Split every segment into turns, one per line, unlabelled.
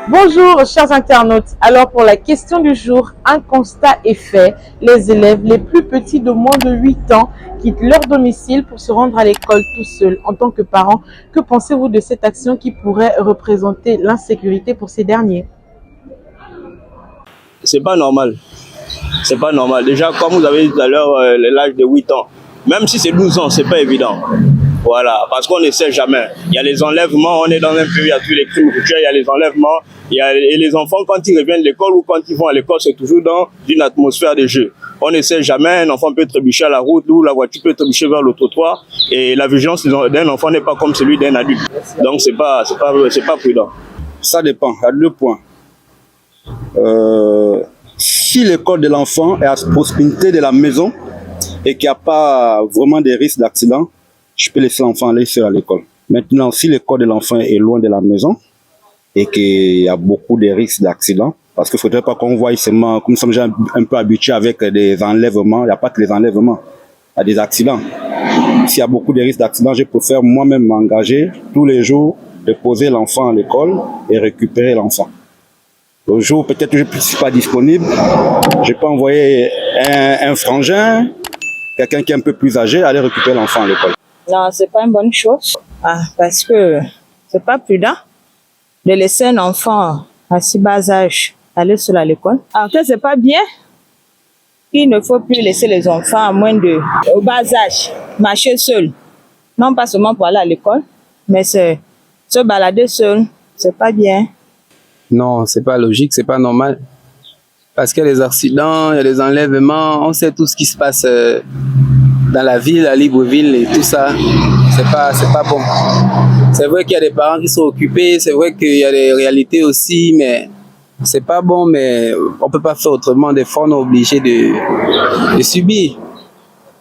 Bonjour chers internautes, alors pour la question du jour, un constat est fait, les élèves les plus petits de moins de 8 ans quittent leur domicile pour se rendre à l'école tout seuls. En tant que parents, que pensez-vous de cette action qui pourrait représenter l'insécurité pour ces derniers?
C'est pas normal, c'est pas normal. Déjà, comme vous avez dit tout à l'heure, l'âge de 8 ans, même si c'est 12 ans, c'est pas évident. Voilà, parce qu'on ne sait jamais. Il y a les enlèvements, on est dans un pays, il y a tous les crimes routiers, il y a les enlèvements, et les enfants, quand ils reviennent de l'école ou quand ils vont à l'école, c'est toujours dans une atmosphère de jeu. On ne sait jamais, un enfant peut trébucher à la route ou la voiture peut trébucher vers le trottoir, et la vigilance d'un enfant n'est pas comme celui d'un adulte. Donc c'est pas prudent.
Ça dépend, à 2 points. Si l'école de l'enfant est à proximité de la maison et qu'il n'y a pas vraiment de risque d'accident, je peux laisser l'enfant aller seul à l'école. Maintenant, si l'école de l'enfant est loin de la maison et qu'il y a beaucoup de risques d'accident, parce qu'il ne faudrait pas qu'on voie seulement, comme nous sommes déjà un peu habitués avec des enlèvements, il n'y a pas que les enlèvements, il y a des accidents. S'il y a beaucoup de risques d'accident, je préfère moi-même m'engager tous les jours, déposer l'enfant à l'école et récupérer l'enfant. Le jour peut-être que je ne suis pas disponible, je peux envoyer un frangin, quelqu'un qui est un peu plus âgé, aller récupérer l'enfant à l'école.
Non, c'est pas une bonne chose. Parce que c'est pas prudent de laisser un enfant à si bas âge aller seul à l'école. En fait, c'est pas bien. Il ne faut plus laisser les enfants au bas âge marcher seuls. Non pas seulement pour aller à l'école, mais se balader seul, c'est pas bien.
Non, c'est pas logique, c'est pas normal. Parce qu'il y a des accidents, il y a des enlèvements, on sait tout ce qui se passe dans la ville, à Libreville et tout ça. C'est pas bon. C'est vrai qu'il y a des parents qui sont occupés, c'est vrai qu'il y a des réalités aussi, mais c'est pas bon, mais on peut pas faire autrement. Des fois, on est obligé de subir.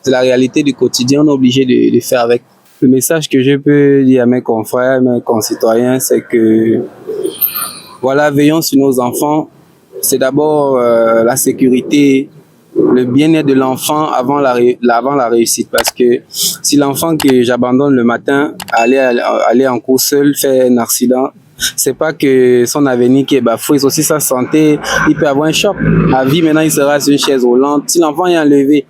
C'est la réalité du quotidien, on est obligé de faire avec. Le message que je peux dire à mes confrères, mes concitoyens, c'est que voilà, veillons sur nos enfants. C'est d'abord la sécurité, le bien-être de l'enfant avant la réussite. Parce que si l'enfant que j'abandonne le matin aller en cours seul fait un accident, c'est pas que son avenir qui est bafoué, c'est aussi sa santé. Il peut avoir un choc. À vie, maintenant, il sera sur une chaise roulante. Si l'enfant est enlevé,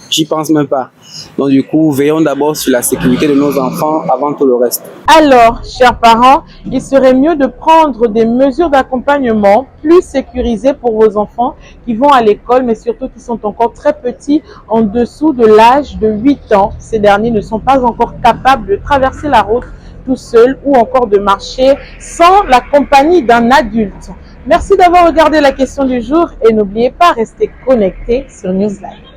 j'y pense même pas. Donc du coup, veillons d'abord sur la sécurité de nos enfants avant tout le reste.
Alors, chers parents, il serait mieux de prendre des mesures d'accompagnement plus sécurisées pour vos enfants qui vont à l'école, mais surtout qui sont encore très petits, en dessous de l'âge de 8 ans. Ces derniers ne sont pas encore capables de traverser la route tout seuls ou encore de marcher sans la compagnie d'un adulte. Merci d'avoir regardé la question du jour et n'oubliez pas, restez connectés sur Newsline.